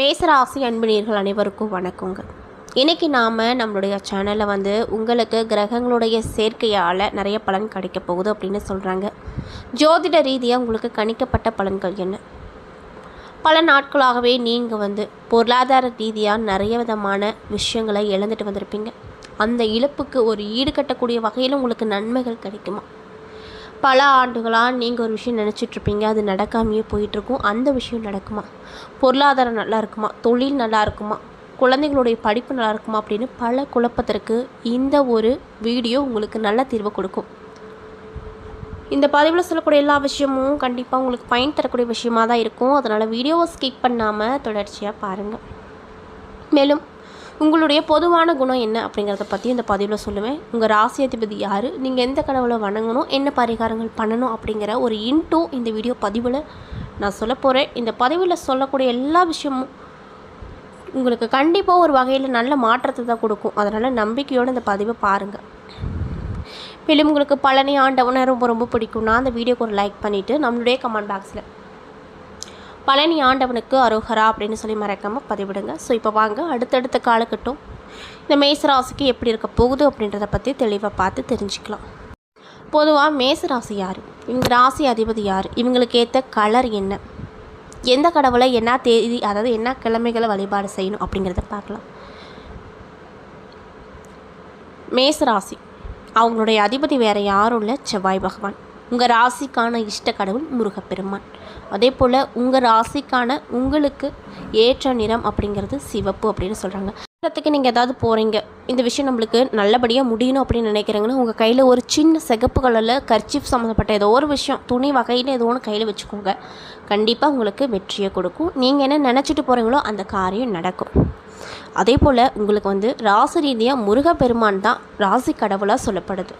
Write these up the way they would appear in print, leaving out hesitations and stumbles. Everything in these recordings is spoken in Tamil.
மேசராசி அன்பினர்கள் அனைவருக்கும் வணக்கங்க. இன்றைக்கி நாம் நம்மளுடைய சேனலில் உங்களுக்கு கிரகங்களுடைய சேர்க்கையால் நிறைய பலன் கிடைக்க போகுது அப்படின்னு சொல்கிறாங்க. ஜோதிட ரீதியாக உங்களுக்கு கணிக்கப்பட்ட பலன்கள் என்ன? பல நாட்களாகவே நீங்கள் பொருளாதார ரீதியாக நிறைய விதமான விஷயங்களை இழந்துட்டு வந்திருப்பீங்க. அந்த இழப்புக்கு ஒரு ஈடு கட்டக்கூடிய வகையில் உங்களுக்கு நன்மைகள் கிடைக்குமா? பல ஆண்டுகளாக நீங்கள் ஒரு விஷயம் நினச்சிட்ருப்பீங்க, அது நடக்காமையே போயிட்டுருக்கும். அந்த விஷயம் நடக்குமா? பொருளாதாரம் நல்லா இருக்குமா? தொழில் நல்லா இருக்குமா? குழந்தைங்களுடைய படிப்பு நல்லா இருக்குமா? அப்படின்னு பல குழப்பத்திற்கு இந்த ஒரு வீடியோ உங்களுக்கு நல்ல தீர்வு கொடுக்கும். இந்த பதிவில் சொல்லக்கூடிய எல்லா விஷயமும் கண்டிப்பாக உங்களுக்கு பயன் தரக்கூடிய விஷயமாக தான் இருக்கும். அதனால் வீடியோவை ஸ்கிப் பண்ணாமல் தொடர்ச்சியாக பாருங்கள். மேலும் உங்களுடைய பொதுவான குணம் என்ன அப்படிங்கிறத பற்றி இந்த பதிவில் சொல்லுவேன். உங்கள் ராசி அதிபதி யார், நீங்கள் எந்த கடவுளை வணங்கணும், என்ன பரிகாரங்கள் பண்ணணும் அப்படிங்கிற ஒரு இன்டோ இந்த வீடியோ பதிவில் நான் சொல்ல போகிறேன். இந்த பதிவில் சொல்லக்கூடிய எல்லா விஷயமும் உங்களுக்கு கண்டிப்பாக ஒரு வகையில் நல்ல மாற்றத்தை தான் கொடுக்கும். அதனால் நம்பிக்கையோடு இந்த பதிவை பாருங்கள். மேலும் உங்களுக்கு பழனி ஆண்டவனை ரொம்ப ரொம்ப பிடிக்கும்னா அந்த வீடியோக்கு ஒரு லைக் பண்ணிவிட்டு நம்மளுடைய கமெண்ட் பாக்ஸில் பழனி ஆண்டவனுக்கு அரோகரா அப்படின்னு சொல்லி மறக்காமல் பதிவிடுங்க. ஸோ இப்போ வாங்க அடுத்தடுத்த காலகட்டம் இந்த மேசராசிக்கு எப்படி இருக்க போகுது அப்படின்றத பற்றி தெளிவாக பார்த்து தெரிஞ்சுக்கலாம். பொதுவாக மேசராசி யார், இவங்க ராசி அதிபதி யார், இவங்களுக்கு ஏற்ற கலர் என்ன, எந்த கடவுளை என்ன தேதி அதாவது என்ன கிழமைகளை வழிபாடு செய்யணும் அப்படிங்கிறத பார்க்கலாம். மேசராசி அவங்களுடைய அதிபதி வேறு யாரும் இல்லை, செவ்வாய் பகவான். உங்கள் ராசிக்கான இஷ்ட கடவுள் முருகப்பெருமான். அதே போல் உங்கள் ராசிக்கான உங்களுக்கு ஏற்ற நிறம் அப்படிங்கிறது சிவப்பு அப்படின்னு சொல்கிறாங்க. இடத்துக்கு நீங்கள் ஏதாவது போகிறீங்க, இந்த விஷயம் நம்மளுக்கு நல்லபடியாக முடியணும் அப்படின்னு நினைக்கிறீங்கன்னா உங்கள் கையில் ஒரு சின்ன சிகப்பு கலரில் கர்ச்சீஃப் சம்மந்தப்பட்ட ஏதோ ஒரு விஷயம் துணி வகையில் ஏதோ ஒன்று கையில் வச்சுக்கோங்க. கண்டிப்பாக உங்களுக்கு வெற்றியை கொடுக்கும். நீங்கள் என்ன நினச்சிட்டு போகிறீங்களோ அந்த காரியம் நடக்கும். அதே போல் உங்களுக்கு ராசி ரீதியாக முருகப்பெருமான் தான் ராசி கடவுளாக சொல்லப்படுது.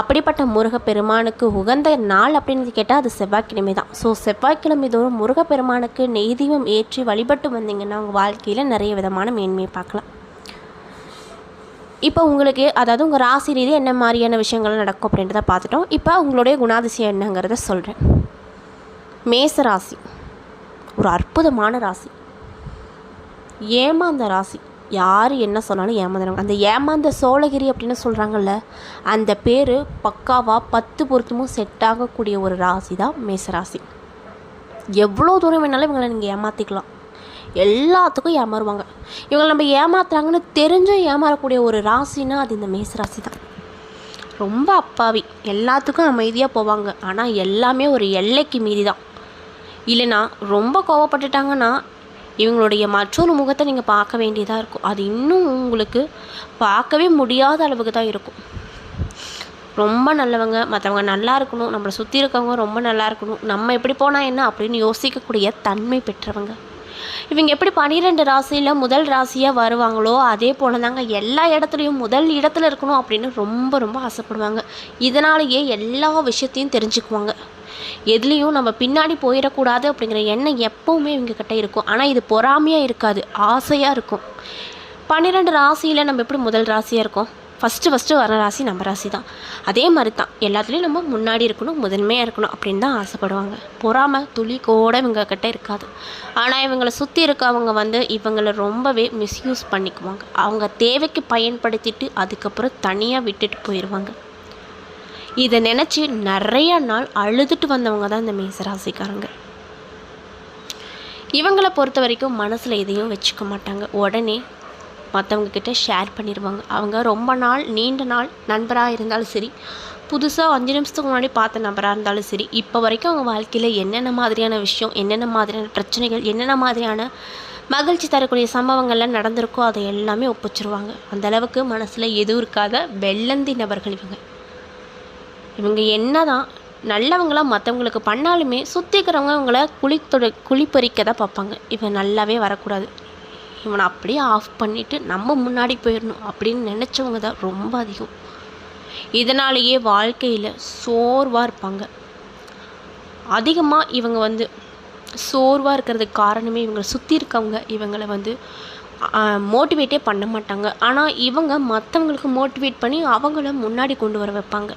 அப்படிப்பட்ட முருகப்பெருமானுக்கு உகந்த நாள் அப்படின்னு கேட்டால் அது செவ்வாய்க்கிழமை தான். ஸோ செவ்வாய்க்கிழமை தோறும் முருகப்பெருமானுக்கு நெய் தீபம் ஏற்றி வழிபட்டு வந்தீங்கன்னா உங்கள் வாழ்க்கையில் நிறைய விதமான மேன்மையை பார்க்கலாம். இப்போ உங்களுக்கு அதாவது உங்கள் ராசி ரீதியாக என்ன மாதிரியான விஷயங்கள் நடக்கும் அப்படின்றத பார்த்துட்டோம். இப்போ உங்களுடைய குணாதிசயம் என்னங்கிறத சொல்கிறேன். மேச ராசி ஒரு அற்புதமான ராசி, ஏமாந்த ராசி. யார் என்ன சொன்னாலும் ஏமாந்துறாங்க. அந்த ஏமாந்த சோழகிரி அப்படின்னு சொல்கிறாங்கல்ல, அந்த பேர் பக்காவாக 10 பொருத்தமும் செட் ஆகக்கூடிய ஒரு ராசி தான் மேசராசி. எவ்வளோ தூரம் வேணாலும் இவங்களை நீங்கள் ஏமாற்றிக்கலாம், எல்லாத்துக்கும் ஏமாறுவாங்க. இவங்களை நம்ம ஏமாத்துறாங்கன்னு தெரிஞ்சும் ஏமாறக்கூடிய ஒரு ராசினா அது இந்த மேசராசி தான். ரொம்ப அப்பாவி, எல்லாத்துக்கும் அமைதியாக போவாங்க. ஆனால் எல்லாமே ஒரு எல்லைக்கு மீறி தான். இல்லைனா ரொம்ப கோவப்பட்டுட்டாங்கன்னா இவங்களுடைய மற்றொரு முகத்தை நீங்கள் பார்க்க வேண்டியதாக இருக்கும். அது இன்னும் உங்களுக்கு பார்க்கவே முடியாத அளவுக்கு தான் இருக்கும். ரொம்ப நல்லவங்க, மற்றவங்க நல்லா இருக்கணும், நம்மளை சுற்றி இருக்கவங்க ரொம்ப நல்லா இருக்கணும், நம்ம எப்படி போனால் என்ன அப்படின்னு யோசிக்கக்கூடிய தன்மை பெற்றவங்க. இவங்க எப்படி 12 ராசியில் முதல் ராசியாக வருவாங்களோ அதே போல் தாங்க எல்லா இடத்துலையும் முதல் இடத்துல இருக்கணும் அப்படின்னு ரொம்ப ரொம்ப ஆசைப்படுவாங்க. இதனாலேயே எல்லா விஷயத்தையும் தெரிஞ்சுக்குவாங்க. எதுலேயும் நம்ம பின்னாடி போயிடக்கூடாது அப்படிங்கிற எண்ணம் எப்போவுமே இவங்கக்கிட்ட இருக்கும். ஆனால் இது பொறாமையாக இருக்காது, ஆசையாக இருக்கும். 12 ராசியில் நம்ம எப்படி முதல் ராசியாக இருக்கோம், ஃபஸ்ட்டு வர ராசி நம்ம ராசி தான். அதே மாதிரி தான் எல்லாத்துலேயும் நம்ம முன்னாடி இருக்கணும், முதன்மையாக இருக்கணும் அப்படின்னு தான் ஆசைப்படுவாங்க. பொறாமை துளி கூட இவங்கக்கிட்ட இருக்காது. ஆனால் இவங்களை சுற்றி இருக்கவங்க இவங்களை ரொம்பவே மிஸ்யூஸ் பண்ணிக்குவாங்க. அவங்க தேவைக்கு பயன்படுத்திட்டு அதுக்கப்புறம் தனியாக விட்டுட்டு போயிடுவாங்க. இதை நினச்சி நிறையா நாள் அழுதுட்டு வந்தவங்க தான் இந்த மேசராசிக்காரங்க. இவங்களை பொறுத்த வரைக்கும் மனசில் எதையும் வச்சுக்க மாட்டாங்க, உடனே மற்றவங்கக்கிட்ட ஷேர் பண்ணிடுவாங்க. அவங்க ரொம்ப நாள் நீண்ட நாள் நண்பராக இருந்தாலும் சரி, புதுசாக 5 நிமிஷத்துக்கு முன்னாடி பார்த்த நபராக இருந்தாலும் சரி, இப்போ வரைக்கும் அவங்க வாழ்க்கையில் என்னென்ன மாதிரியான விஷயம், என்னென்ன மாதிரியான பிரச்சனைகள், என்னென்ன மாதிரியான மகிழ்ச்சி தரக்கூடிய சம்பவங்கள்லாம் நடந்திருக்கோ அதை எல்லாமே ஒப்பிச்சிருவாங்க. அந்தளவுக்கு மனசில் எதுவும் இருக்காத வெள்ளந்தி நபர்கள் இவங்க என்ன தான் நல்லவங்களாம் மற்றவங்களுக்கு பண்ணாலுமே சுற்றிக்கிறவங்க இவங்களை குளிப்பறிக்க தான் பார்ப்பாங்க. இவன் நல்லாவே வரக்கூடாது, இவனை அப்படியே ஆஃப் பண்ணிவிட்டு நம்ம முன்னாடி போயிடணும் அப்படின்னு நினச்சவங்க தான் ரொம்ப அதிகம். இதனாலேயே வாழ்க்கையில் சோர்வாக இருப்பாங்க. அதிகமாக இவங்க சோர்வாக இருக்கிறதுக்கு காரணமே இவங்களை சுற்றி இருக்கவங்க இவங்களை மோட்டிவேட்டே பண்ண மாட்டாங்க. ஆனால் இவங்க மற்றவங்களுக்கு மோட்டிவேட் பண்ணி அவங்கள முன்னாடி கொண்டு வர வைப்பாங்க.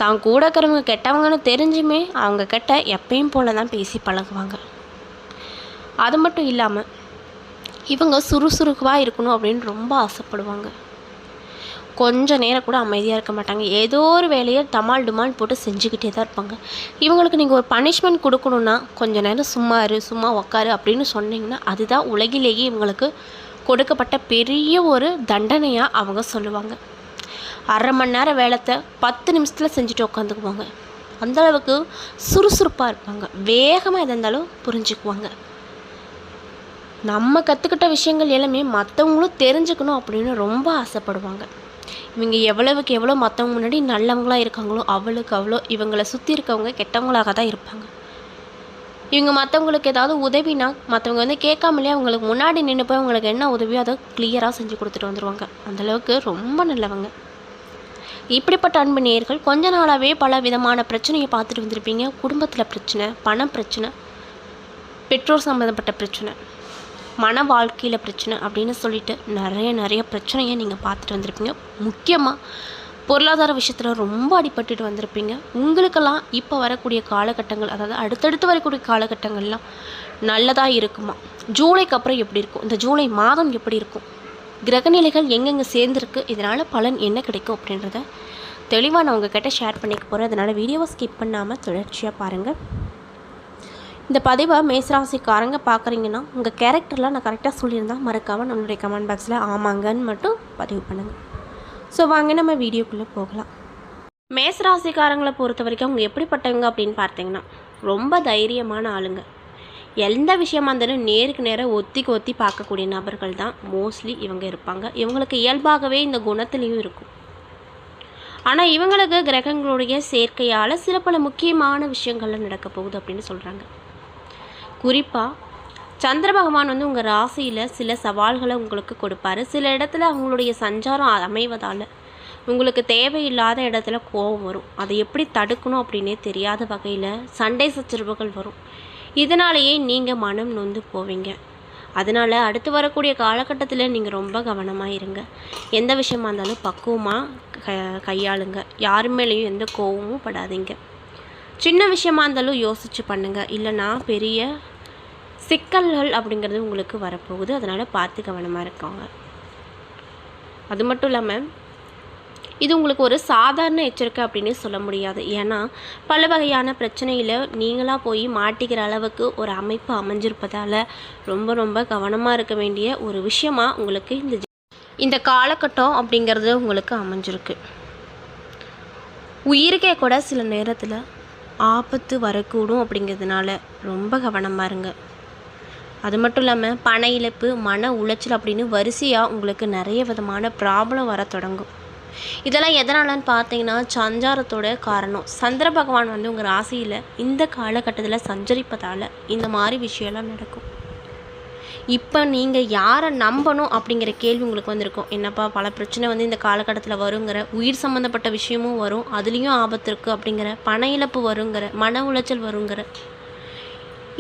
தான் கூட இருக்கிறவங்க கெட்டவங்கன்னு தெரிஞ்சுமே அவங்க கிட்ட எப்பயும் போல தான் பேசி பழகுவாங்க. அது மட்டும் இல்லாமல் இவங்க சுறுசுறுப்பாக இருக்கணும் அப்படின்னு ரொம்ப ஆசைப்படுவாங்க. கொஞ்சம் நேரம் கூட அமைதியாக இருக்க மாட்டாங்க. ஏதோ ஒரு வேலையை டமால் டுமால் போட்டு செஞ்சுக்கிட்டே தான் இருப்பாங்க. இவங்களுக்கு நீங்கள் ஒரு பனிஷ்மெண்ட் கொடுக்கணுன்னா கொஞ்சம் நேரம் சும்மா இரு, சும்மா உக்காரு அப்படின்னு சொன்னீங்கன்னா அதுதான் உலகிலேயே இவங்களுக்கு கொடுக்கப்பட்ட பெரிய ஒரு தண்டனையாக அவங்க சொல்லுவாங்க. அரை மணி நேரம் வேலைத்தை 10 நிமிஷத்தில் செஞ்சுட்டு உட்காந்துக்குவாங்க. அந்தளவுக்கு சுறுசுறுப்பாக இருப்பாங்க. வேகமாக எதாக இருந்தாலும் புரிஞ்சுக்குவாங்க. நம்ம கற்றுக்கிட்ட விஷயங்கள் எல்லாமே மற்றவங்களும் தெரிஞ்சுக்கணும் அப்படின்னு ரொம்ப ஆசைப்படுவாங்க. இவங்க எவ்வளவுக்கு எவ்வளோ மற்றவங்க முன்னாடி நல்லவங்களாக இருக்காங்களோ அவ்வளோக்கு அவ்வளோ இவங்களை சுற்றி இருக்கவங்க கெட்டவங்களாக தான் இருப்பாங்க. இவங்க மற்றவங்களுக்கு ஏதாவது உதவினா மற்றவங்க வந்து கேட்காமலே அவங்களுக்கு முன்னாடி நின்று போய் அவங்களுக்கு என்ன உதவியோ அதை கிளியராக செஞ்சு கொடுத்துட்டு வந்துடுவாங்க. அந்தளவுக்கு ரொம்ப நல்லவங்க. இப்படிப்பட்ட அன்பு நேயர்கள் கொஞ்ச நாளாகவே பல விதமான பிரச்சனையை பார்த்துட்டு வந்திருப்பீங்க. குடும்பத்தில் பிரச்சனை, பண பிரச்சனை, பெற்றோர் சம்மந்தப்பட்ட பிரச்சனை, மன வாழ்க்கையில் பிரச்சனை அப்படின்னு சொல்லிட்டு நிறைய பிரச்சனையை நீங்கள் பார்த்துட்டு வந்திருப்பீங்க. முக்கியமாக பொருளாதார விஷயத்தில் ரொம்ப அடிபட்டுட்டு வந்திருப்பீங்க. உங்களுக்கெல்லாம் இப்போ வரக்கூடிய காலகட்டங்கள், அதாவது அடுத்தடுத்து வரக்கூடிய காலகட்டங்கள்லாம் நல்லதாக இருக்குமா? ஜூலைக்கு அப்புறம் எப்படி இருக்கும்? இந்த ஜூலை மாதம் எப்படி இருக்கும்? கிரகநிலைகள் எங்கெங்கே சேர்ந்துருக்கு, இதனால் பலன் என்ன கிடைக்கும் அப்படின்றத தெளிவாக நான் உங்ககிட்ட ஷேர் பண்ணிக்க போகிறேன். அதனால் வீடியோவை ஸ்கிப் பண்ணாமல் தொடர்ச்சியாக பாருங்கள். இந்த பதிவை மேசராசிக்காரங்க பார்க்குறீங்கன்னா உங்கள் கேரக்டர்லாம் நான் கரெக்டாக சொல்லியிருந்தால் மறக்காமல் நம்மளுடைய கமெண்ட் பாக்ஸில் ஆமாங்கன்னு மட்டும் பதிவு பண்ணுங்கள். ஸோ வாங்க நம்ம வீடியோக்குள்ளே போகலாம். மேசராசிக்காரங்களை பொறுத்த வரைக்கும் அவங்க எப்படிப்பட்டவங்க அப்படின்னு பார்த்தீங்கன்னா ரொம்ப தைரியமான ஆளுங்க. எந்த விஷயமா இருந்தாலும் நேருக்கு நேராக ஒத்தி பார்க்கக்கூடிய நபர்கள் தான் மோஸ்ட்லி இவங்க இருப்பாங்க. இவங்களுக்கு இயல்பாகவே இந்த குணத்துலேயும் இருக்கும். ஆனால் இவங்களுக்கு கிரகங்களுடைய சேர்க்கையால் சில பல முக்கியமான விஷயங்கள்லாம் நடக்க போகுது அப்படின்னு சொல்கிறாங்க. குறிப்பாக சந்திர பகவான் வந்து உங்கள் ராசியில் சில சவால்களை உங்களுக்கு கொடுப்பாரு. சில இடத்துல அவங்களுடைய சஞ்சாரம் அமைவதால் உங்களுக்கு தேவையில்லாத இடத்துல கோபம் வரும். அதை எப்படி தடுக்கணும் அப்படின்னே தெரியாத வகையில் சண்டை சச்சரவுகள் வரும். இதனாலேயே நீங்கள் மனம் நொந்து போவீங்க. அதனால் அடுத்து வரக்கூடிய காலகட்டத்தில் நீங்கள் ரொம்ப கவனமாக இருங்க. எந்த விஷயமா இருந்தாலும் பக்குவமாக கையாளுங்க. யார் மேலேயும் எந்த கோபமும் படாதீங்க. சின்ன விஷயமா இருந்தாலும் யோசித்து பண்ணுங்கள். இல்லைனா பெரிய சிக்கல்கள் அப்படிங்கிறது உங்களுக்கு வரப்போகுது. அதனால் பார்த்து கவனமாக இருக்காங்க. அது மட்டும் இல்லாமல் இது உங்களுக்கு ஒரு சாதாரண எச்சரிக்கை அப்படின்னு சொல்ல முடியாது. ஏன்னா பல வகையான பிரச்சனையில் நீங்களாக போய் மாட்டிக்கிற அளவுக்கு ஒரு அமைப்பு அமைஞ்சிருப்பதால் ரொம்ப கவனமாக இருக்க வேண்டிய ஒரு விஷயமாக உங்களுக்கு இந்த காலகட்டம் அப்படிங்கிறது உங்களுக்கு அமைஞ்சிருக்கு. உயிருக்கே கூட சில நேரத்தில் ஆபத்து வரக்கூடும். அப்படிங்கிறதுனால ரொம்ப கவனமாக இருங்க. அது மட்டும் இல்லாமல் பண இழப்பு, மன உளைச்சல் அப்படின்னு வரிசையாக உங்களுக்கு நிறைய விதமான ப்ராப்ளம் வர தொடங்கும். இதெல்லாம் எதனாலன்னு பார்த்தீங்கன்னா சஞ்சாரத்தோட காரணம். சந்திர பகவான் வந்து உங்கள் ராசியில் இந்த காலகட்டத்தில் சஞ்சரிப்பதால் இந்த மாதிரி விஷயம்லாம் நடக்கும். இப்போ நீங்கள் யாரை நம்பணும் அப்படிங்கிற கேள்வி உங்களுக்கு வந்திருக்கும். என்னப்பா பல பிரச்சனை வந்து இந்த காலகட்டத்தில் வருங்கிற, உயிர் சம்மந்தப்பட்ட விஷயமும் வரும், அதுலேயும் ஆபத்து இருக்குது அப்படிங்கிற, பண இழப்பு வருங்கிற, மன உளைச்சல் வருங்கிற,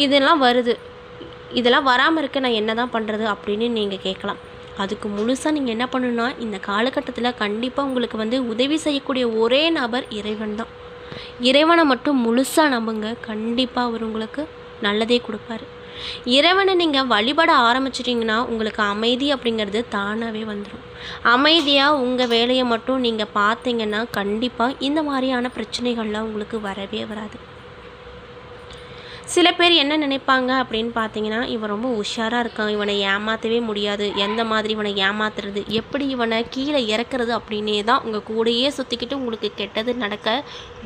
இதெல்லாம் வருது. இதெல்லாம் வராமல் இருக்க நான் என்ன தான் பண்ணுறது அப்படின்னு நீங்கள் கேட்கலாம். அதுக்கு முழுசாக நீங்கள் என்ன பண்ணணுன்னா இந்த காலகட்டத்தில் கண்டிப்பாக உங்களுக்கு வந்து உதவி செய்யக்கூடிய ஒரே நபர் இறைவன் தான். இறைவனை மட்டும் முழுசாக நம்புங்க. கண்டிப்பாக அவர் உங்களுக்கு நல்லதே கொடுப்பாரு. இறைவனை நீங்கள் வழிபட ஆரம்பிச்சிட்டிங்கன்னா உங்களுக்கு அமைதி அப்படிங்கிறது தானாகவே வந்துடும். அமைதியாக உங்கள் வேலையை மட்டும் நீங்கள் பார்த்தீங்கன்னா கண்டிப்பாக இந்த மாதிரியான பிரச்சனைகள்லாம் உங்களுக்கு வரவே வராது. சில பேர் என்ன நினைப்பாங்க அப்படின்னு பார்த்தீங்கன்னா இவன் ரொம்ப உஷாராக இருக்கான், இவனை ஏமாற்றவே முடியாது, எந்த மாதிரி இவனை ஏமாத்துறது, எப்படி இவனை கீழே இறக்குறது அப்படின்னே தான் உங்கள் கூடையே சுற்றிக்கிட்டு உங்களுக்கு கெட்டது நடக்க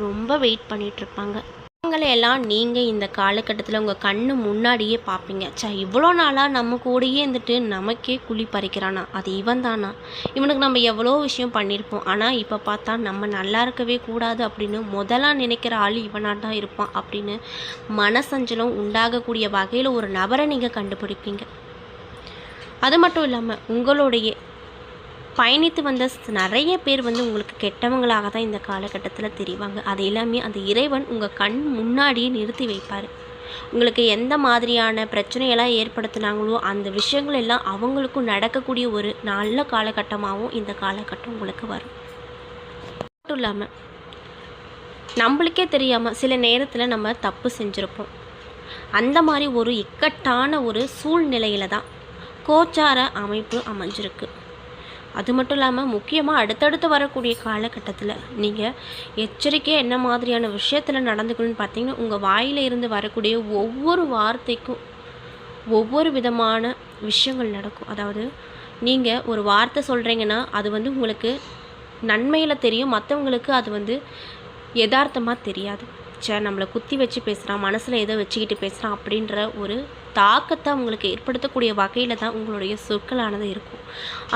ரொம்ப வெயிட் பண்ணிகிட்ருப்பாங்க. அவங்களையெல்லாம் நீங்கள் இந்த காலகட்டத்தில் உங்கள் கண்ணு முன்னாடியே பார்ப்பீங்க. இவ்வளோ நாளாக நம்ம கூடயே இருந்துட்டு நமக்கே குழி பறிக்கிறானா, அது இவன் தானா, இவனுக்கு நம்ம எவ்வளோ விஷயம் பண்ணியிருப்போம், ஆனால் இப்போ பார்த்தா நம்ம நல்லா இருக்கவே கூடாது அப்படின்னு முதலாக நினைக்கிற ஆள் இவனாக தான் இருப்பான் அப்படின்னு மனசஞ்சலம் உண்டாகக்கூடிய வகையில் ஒரு நபரை நீங்கள் கண்டுபிடிப்பீங்க. அது மட்டும் இல்லாமல் உங்களுடைய பயணித்து வந்த நிறைய பேர் வந்து உங்களுக்கு கெட்டவங்களாக தான் இந்த காலகட்டத்தில் தெரிவாங்க. அது எல்லாமே அந்த இறைவன் உங்கள் கண் முன்னாடியே நிறுத்தி வைப்பார். உங்களுக்கு எந்த மாதிரியான பிரச்சனையெல்லாம் ஏற்படுத்தினாங்களோ அந்த விஷயங்கள் எல்லாம் அவங்களுக்கும் நடக்கக்கூடிய ஒரு நல்ல காலகட்டமாகவும் இந்த காலகட்டம் உங்களுக்கு வரும். மட்டும் இல்லாமல் நம்மளுக்கே தெரியாமல் சில நேரத்தில் நம்ம தப்பு செஞ்சுருப்போம். அந்த மாதிரி ஒரு இக்கட்டான ஒரு சூழ்நிலையில் தான் கோச்சார அமைப்பு அமைஞ்சிருக்கு. அது மட்டும் இல்லாமல் முக்கியமாக அடுத்தடுத்து வரக்கூடிய காலகட்டத்தில் நீங்கள் எச்சரிக்கையாக என்ன மாதிரியான விஷயத்தில் நடந்துக்கணும்னு பார்த்தீங்கன்னா, உங்கள் வாயில் இருந்து வரக்கூடிய ஒவ்வொரு வார்த்தைக்கும் ஒவ்வொரு விதமான விஷயங்கள் நடக்கும். அதாவது நீங்கள் ஒரு வார்த்தை சொல்கிறீங்கன்னா அது வந்து உங்களுக்கு நன்மையில் தெரியும், மற்றவங்களுக்கு அது யதார்த்தமாக தெரியாது. நம்மளை குத்தி வச்சு பேசுகிறான், மனசில் ஏதோ வச்சுக்கிட்டு பேசுகிறான் அப்படின்ற ஒரு தாக்கத்தை உங்களுக்கு ஏற்படுத்தக்கூடிய வகையில் தான் உங்களுடைய சொற்களானது இருக்கும்.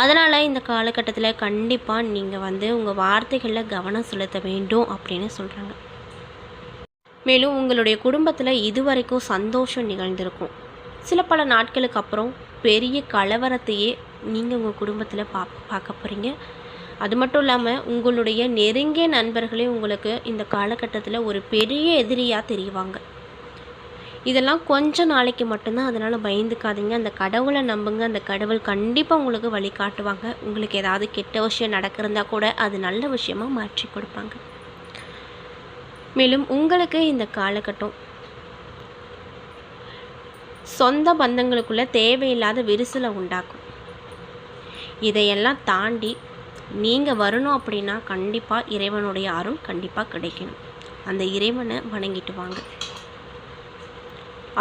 அதனால் இந்த காலகட்டத்தில் கண்டிப்பாக நீங்கள் உங்கள் வார்த்தைகளில் கவனம் செலுத்த வேண்டும் அப்படின்னு சொல்கிறாங்க. மேலும் உங்களுடைய குடும்பத்தில் இதுவரைக்கும் சந்தோஷம் நிகழ்ந்திருக்கும். சில பல நாட்களுக்கு அப்புறம் பெரிய கலவரத்தையே நீங்கள் உங்கள் குடும்பத்தில் பார்க்க போகிறீங்க. அது மட்டும் இல்லாமல் உங்களுடைய நெருங்கிய நண்பர்களே உங்களுக்கு இந்த காலகட்டத்தில் ஒரு பெரிய எதிரியாக தெரிவாங்க. இதெல்லாம் கொஞ்ச நாளைக்கு மட்டும்தான், அதனால் பயந்துக்காதீங்க. அந்த கடவுளை நம்புங்க. அந்த கடவுள் கண்டிப்பாக உங்களுக்கு வழிகாட்டுவாங்க. உங்களுக்கு ஏதாவது கெட்ட விஷயம் நடக்கிறதா கூட அது நல்ல விஷயமாக மாற்றி கொடுப்பாங்க. மேலும் உங்களுக்கு இந்த காலகட்டம் சொந்த பந்தங்களுக்குள்ள தேவையில்லாத விரிசலை உண்டாக்கும். இதையெல்லாம் தாண்டி நீங்கள் வரணும் அப்படின்னா கண்டிப்பாக இறைவனுடைய அருள் கண்டிப்பாக கிடைக்கணும். அந்த இறைவனை வணங்கிட்டு வாங்க.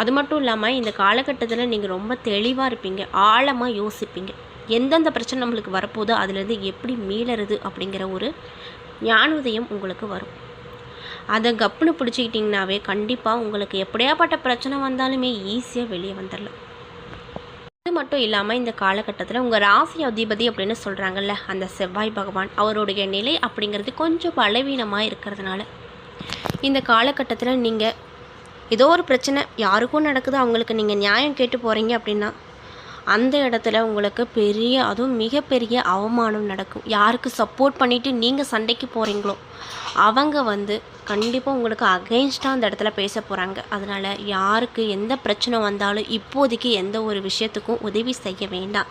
அது மட்டும் இல்லாமல் இந்த காலகட்டத்தில் நீங்கள் ரொம்ப தெளிவாக இருப்பீங்க, ஆழமாக யோசிப்பீங்க. எந்தெந்த பிரச்சனை நம்மளுக்கு வரப்போதோ அதுலேருந்து எப்படி மீளறது அப்படிங்கிற ஒரு ஞானோதயம் உங்களுக்கு வரும். அதை கப்புன்னு பிடிச்சிக்கிட்டிங்கனாவே கண்டிப்பாக உங்களுக்கு எப்படியாப்பட்ட பிரச்சனை வந்தாலுமே ஈஸியாக வெளியே வந்துடலாம். அது மட்டும் இல்லாமல் இந்த காலகட்டத்தில் உங்கள் ராசி அதிபதி அப்படின்னு சொல்கிறாங்கல்ல, அந்த செவ்வாய் பகவான் அவருடைய நிலை அப்படிங்கிறது கொஞ்சம் பலவீனமாக இருக்கிறதுனால இந்த காலகட்டத்தில் நீங்கள் ஏதோ ஒரு பிரச்சனை யாருக்கும் நடக்குது, அவங்களுக்கு நீங்கள் நியாயம் கேட்டு போகிறீங்க அப்படின்னா அந்த இடத்துல உங்களுக்கு அதுவும் மிகப்பெரிய அவமானம் நடக்கும். யாருக்கு சப்போர்ட் பண்ணிவிட்டு நீங்கள் சண்டைக்கு போகிறீங்களோ அவங்க கண்டிப்பாக உங்களுக்கு அகெயின்ஸ்டாக அந்த இடத்துல பேச போகிறாங்க. அதனால் யாருக்கு எந்த பிரச்சனை வந்தாலும் இப்போதைக்கு எந்த ஒரு விஷயத்துக்கும் உதவி செய்ய வேண்டாம்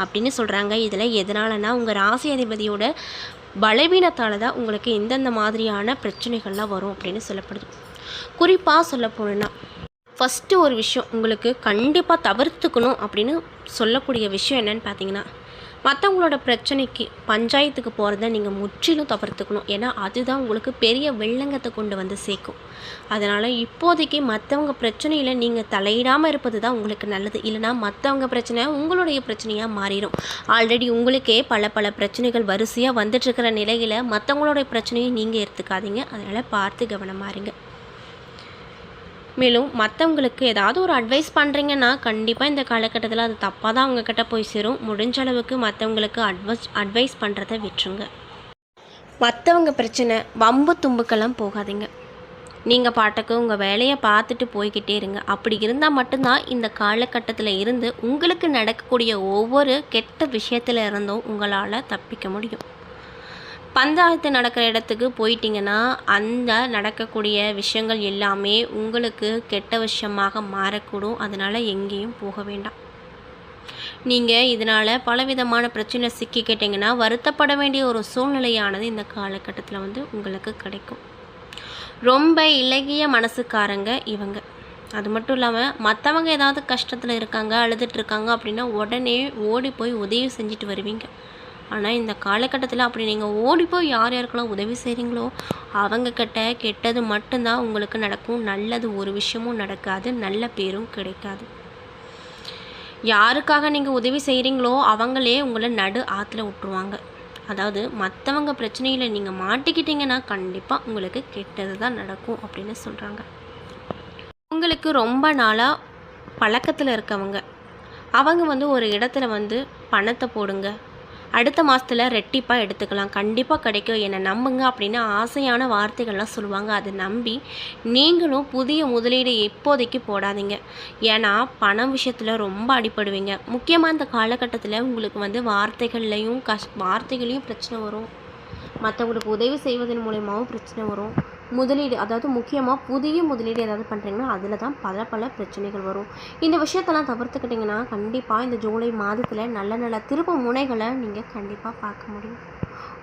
அப்படின்னு சொல்கிறாங்க. இதில் எதனாலனா உங்கள் ராசி அதிபதியோட பலவீனத்தால் தான் உங்களுக்கு எந்தெந்த மாதிரியான பிரச்சனைகள்லாம் வரும் அப்படின்னு சொல்லப்படுது. குறிப்பாக சொல்ல போனோன்னா ஃபஸ்ட்டு ஒரு விஷயம் உங்களுக்கு கண்டிப்பாக தவிர்த்துக்கணும் அப்படின்னு சொல்லக்கூடிய விஷயம் என்னென்னு பார்த்தீங்கன்னா, மற்றவங்களோட பிரச்சனைக்கு பஞ்சாயத்துக்கு போகிறத நீங்கள் முற்றிலும் தவிர்த்துக்கணும். ஏன்னா அதுதான் உங்களுக்கு பெரிய வெள்ளங்கத்தை கொண்டு சேர்க்கும். அதனால் இப்போதைக்கு மற்றவங்க பிரச்சனையில் நீங்கள் தலையிடாமல் இருப்பது தான் உங்களுக்கு நல்லது. இல்லைனா மற்றவங்க பிரச்சனை உங்களுடைய பிரச்சனையாக மாறிடும். ஆல்ரெடி உங்களுக்கே பல பல பிரச்சனைகள் வரிசையாக வந்துட்டுருக்கிற நிலையில் மற்றவங்களோட பிரச்சனையும் நீங்கள் எடுத்துக்காதீங்க. அதனால் பார்த்து கவனமாக இருங்க. மேலும் மற்றவங்களுக்கு ஏதாவது ஒரு அட்வைஸ் பண்ணுறீங்கன்னா கண்டிப்பாக இந்த காலகட்டத்தில் அது தப்பாக தான் அவங்கக்கிட்ட போய் சேரும். முடிஞ்ச அளவுக்கு மற்றவங்களுக்கு அட்வைஸ் பண்ணுறதை விட்டுருங்க. மற்றவங்க பிரச்சனை வம்பு தும்புக்கெல்லாம் போகாதீங்க. நீங்கள் பாட்டுக்கு உங்கள் வேலையை பார்த்துட்டு போய்கிட்டே இருங்க. அப்படி இருந்தால் மட்டும்தான் இந்த காலகட்டத்தில் இருந்து உங்களுக்கு நடக்கக்கூடிய ஒவ்வொரு கெட்ட விஷயத்தில் இருந்தும் உங்களால் தப்பிக்க முடியும். பஞ்சாயத்து நடக்கிற இடத்துக்கு போயிட்டிங்கன்னா அந்த நடக்கக்கூடிய விஷயங்கள் எல்லாமே உங்களுக்கு கெட்ட விஷயமாக மாறக்கூடும். அதனால் எங்கேயும் போக வேண்டாம். நீங்கள் இதனால் பலவிதமான பிரச்சனை சிக்கிக்கிட்டிங்கன்னா வருத்தப்பட வேண்டிய ஒரு சூழ்நிலையானது இந்த காலகட்டத்தில் உங்களுக்கு கிடைக்கும். ரொம்ப இலகிய மனசுக்காரங்க இவங்க. அது மட்டும் இல்லாமல் மற்றவங்க ஏதாவது கஷ்டத்தில் இருக்காங்க, அழுதுட்ருக்காங்க அப்படின்னா உடனே ஓடி போய் உதவி செஞ்சுட்டு வருவீங்க. ஆனால் இந்த காலகட்டத்தில் அப்படி நீங்கள் ஓடி போய் யார் யாருக்கெல்லாம் உதவி செய்கிறீங்களோ அவங்கக்கிட்ட கெட்டது மட்டும்தான் உங்களுக்கு நடக்கும். நல்லது ஒரு விஷயமும் நடக்காது, நல்ல பேரும் கிடைக்காது. யாருக்காக நீங்கள் உதவி செய்கிறீங்களோ அவங்களே உங்களை நடு ஆற்றுல விட்டுருவாங்க. அதாவது மற்றவங்க பிரச்சனையில் நீங்கள் மாட்டிக்கிட்டீங்கன்னா கண்டிப்பாக உங்களுக்கு கெட்டது தான் நடக்கும் அப்படின்னு சொல்கிறாங்க. உங்களுக்கு ரொம்ப நாளாக பழக்கத்தில் இருக்கவங்க அவங்க ஒரு இடத்துல பணத்தை போடுங்க, அடுத்த மாதத்தில் ரெட்டிப்பாக எடுத்துக்கலாம், கண்டிப்பாக கிடைக்கும், என்னை நம்புங்க அப்படின்னு ஆசையான வார்த்தைகள்லாம் சொல்லுவாங்க. அதை நம்பி நீங்களும் புதிய முதலீடு இப்போதைக்கு போடாதீங்க. ஏன்னா பணம் விஷயத்தில் ரொம்ப அடிப்படுவீங்க. முக்கியமாக இந்த காலகட்டத்தில் உங்களுக்கு வார்த்தைகளையும் பிரச்சனை வரும். மற்றவங்களுக்கு உதவி செய்வதன் மூலமாகவும் பிரச்சனை வரும். முதலீடு, அதாவது முக்கியமாக புதிய முதலீடு ஏதாவது பண்ணுறீங்கன்னா அதில் தான் பல பிரச்சனைகள் வரும். இந்த விஷயத்தெல்லாம் தவிர்த்துக்கிட்டிங்கன்னா கண்டிப்பாக இந்த ஜூலை மாதத்தில் நல்ல நல்ல திருப்ப முனைகளை நீங்கள் கண்டிப்பாக பார்க்க முடியும்.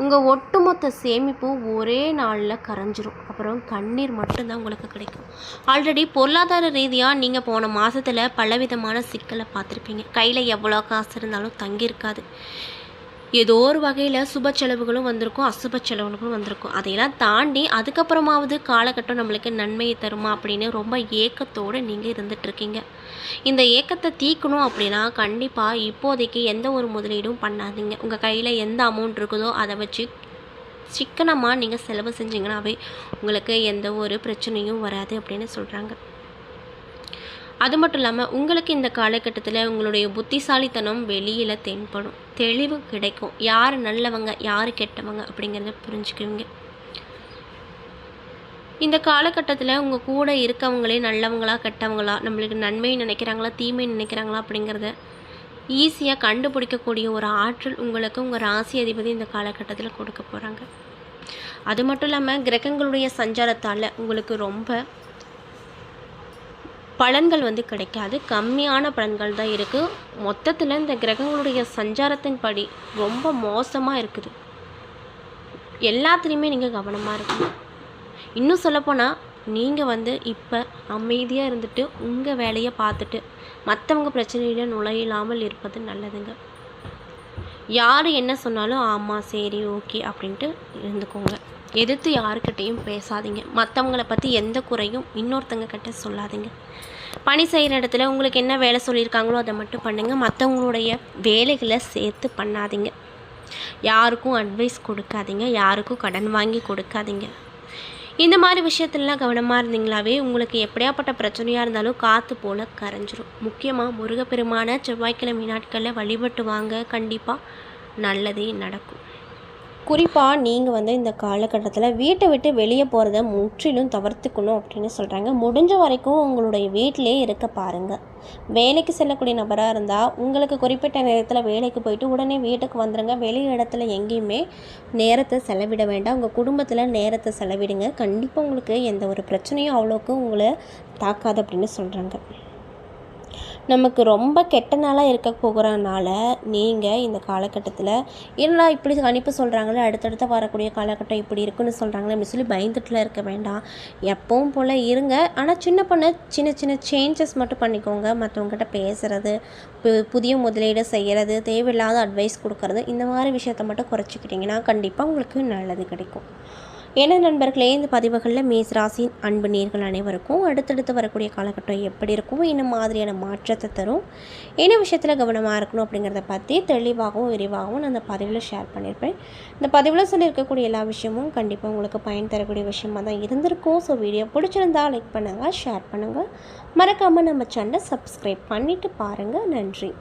உங்கள் ஒட்டுமொத்த சேமிப்பும் ஒரே நாளில் கரைஞ்சிரும். அப்புறம் கண்ணீர் மட்டும்தான் உங்களுக்கு கிடைக்கும். ஆல்ரெடி பொருளாதார ரீதியாக நீங்கள் போன மாதத்தில் பலவிதமான சிக்கலை பார்த்துருப்பீங்க. கையில் எவ்வளோ காசு இருந்தாலும் தங்கியிருக்காது. ஏதோ ஒரு வகையில் சுப செலவுகளும் வந்திருக்கும், அசுப செலவுகளும் வந்திருக்கும். அதையெல்லாம் தாண்டி அதுக்கப்புறமாவது காலகட்டம் நம்மளுக்கு நன்மையை தருமா அப்படின்னு ரொம்ப ஏக்கத்தோடு நீங்கள் இருந்துகிட்ருக்கீங்க. இந்த ஏக்கத்தை தீர்க்கணும் அப்படின்னா கண்டிப்பாக இப்போதைக்கு எந்த ஒரு முதலீடும் பண்ணாதீங்க. உங்கள் கையில் எந்த அமௌண்ட் இருக்குதோ அதை வச்சு சிக்கனமாக நீங்கள் செலவு செஞ்சிங்கன்னாவே உங்களுக்கு எந்த ஒரு பிரச்சனையும் வராது அப்படின்னு சொல்கிறாங்க. அது மட்டும் இல்லாமல் உங்களுக்கு இந்த காலகட்டத்தில் உங்களுடைய புத்திசாலித்தனம் வெளியில் தென்படும், தெளிவு கிடைக்கும். யார் நல்லவங்க யார் கெட்டவங்க அப்படிங்கிறத புரிஞ்சுக்குவீங்க. இந்த காலகட்டத்தில் உங்கள் கூட இருக்கவங்களே நல்லவங்களா கெட்டவங்களா, நம்மளுக்கு நன்மை நினைக்கிறாங்களா தீமை நினைக்கிறாங்களா அப்படிங்கிறத ஈஸியாக கண்டுபிடிக்கக்கூடிய ஒரு ஆற்றல் உங்களுக்கு உங்கள் ராசி அதிபதி இந்த காலகட்டத்தில் கொடுக்க போகிறாங்க. அது மட்டும் இல்லாமல் கிரகங்களுடைய சஞ்சாரத்தால் உங்களுக்கு ரொம்ப பலன்கள் கிடைக்காது, கம்மியான பலன்கள் தான் இருக்குது. மொத்தத்தில் இந்த கிரகங்களுடைய சஞ்சாரத்தின் படி ரொம்ப மோசமாக இருக்குது. எல்லாத்துலேயுமே நீங்கள் கவனமாக இருக்கணும். இன்னும் சொல்லப்போனால் நீங்கள் இப்போ அமைதியாக இருந்துட்டு உங்கள் வேலையை பார்த்துட்டு மற்றவங்க பிரச்சனையில் நுழையில்லாமல் இருப்பது நல்லதுங்க. யார் என்ன சொன்னாலும் ஆமாம் சரி ஓகே அப்படின்ட்டு இருந்துக்கோங்க. எதிர்த்து யாருக்கிட்டையும் பேசாதீங்க. மற்றவங்கள பற்றி எந்த குறையும் இன்னொருத்தங்க கிட்ட சொல்லாதீங்க. பணி செய்கிற இடத்துல உங்களுக்கு என்ன வேலை சொல்லியிருக்காங்களோ அதை மட்டும் பண்ணுங்கள். மற்றவங்களுடைய வேலைகளை சேர்த்து பண்ணாதீங்க. யாருக்கும் அட்வைஸ் கொடுக்காதீங்க, யாருக்கும் கடன் வாங்கி கொடுக்காதீங்க. இந்த மாதிரி விஷயத்துலலாம் கவனமாக இருந்தீங்களாவே உங்களுக்கு எப்படியாப்பட்ட பிரச்சனையாக இருந்தாலும் காற்று போல் கரைஞ்சிரும். முக்கியமாக முருகப்பெருமான செவ்வாய்க்கிழமை நாட்களில் வழிபட்டு வாங்க, கண்டிப்பாக நல்லதே நடக்கும். குறிப்பாக நீங்கள் இந்த காலகட்டத்தில் வீட்டை விட்டு வெளியே போகிறத முற்றிலும் தவிர்த்துக்கணும் அப்படின்னு சொல்கிறாங்க. முடிஞ்ச வரைக்கும் உங்களுடைய வீட்டிலே இருக்க பாருங்கள். வேலைக்கு செல்லக்கூடிய நபராக இருந்தால் உங்களுக்கு குறிப்பிட்ட நேரத்தில் வேலைக்கு போயிட்டு உடனே வீட்டுக்கு வந்துடுங்க. வெளி இடத்துல எங்கேயுமே நேரத்தை செலவிட வேண்டாம். உங்கள் குடும்பத்தில் நேரத்தை செலவிடுங்க. கண்டிப்பாக உங்களுக்கு எந்த ஒரு பிரச்சனையும் அவ்வளோக்கு உங்களை தாக்காது அப்படின்னு சொல்கிறாங்க. நமக்கு ரொம்ப கெட்ட நாளாக இருக்க போகிறனால நீங்கள் இந்த காலகட்டத்தில் என்னடா இப்படி கணிப்பு சொல்கிறாங்களே, அடுத்தடுத்து வரக்கூடிய காலகட்டம் இப்படி இருக்குன்னு சொல்கிறாங்களே அப்படி சொல்லி பயந்துட்டுலாம் இருக்க வேண்டாம். எப்பவும் போல் இருங்க. ஆனால் சின்ன சின்ன சேஞ்சஸ் மட்டும் பண்ணிக்கோங்க. மற்றவங்ககிட்ட பேசுகிறது, புதிய முதலீடு செய்கிறது, தேவையில்லாத அட்வைஸ் கொடுக்கறது, இந்த மாதிரி விஷயத்த மட்டும் குறைச்சிக்கிட்டிங்கன்னா கண்டிப்பாக உங்களுக்கு நல்லது கிடைக்கும். ஏன்னா நண்பர்களே, இந்த பதிவுகளில் மேஷ ராசியின் அன்பு நேர்கள் அனைவருக்கும் அடுத்தடுத்து வரக்கூடிய காலகட்டம் எப்படி இருக்கும், என்ன மாதிரியான மாற்றத்தை தரும், என்ன விஷயத்தில் கவனமாக இருக்கணும் அப்படிங்கிறத பற்றி தெளிவாகவும் விரிவாகவும் நான் அந்த பதிவில் ஷேர் பண்ணியிருப்பேன். இந்த பதிவில் சொல்லியிருக்கக்கூடிய எல்லா விஷயமும் கண்டிப்பாக உங்களுக்கு பயன் தரக்கூடிய விஷயமாக தான் இருந்திருக்கும். ஸோ வீடியோ பிடிச்சிருந்தால் லைக் பண்ணுங்கள், ஷேர் பண்ணுங்கள், மறக்காமல் நம்ம சேனலை சப்ஸ்கிரைப் பண்ணிவிட்டு பாருங்கள். நன்றி.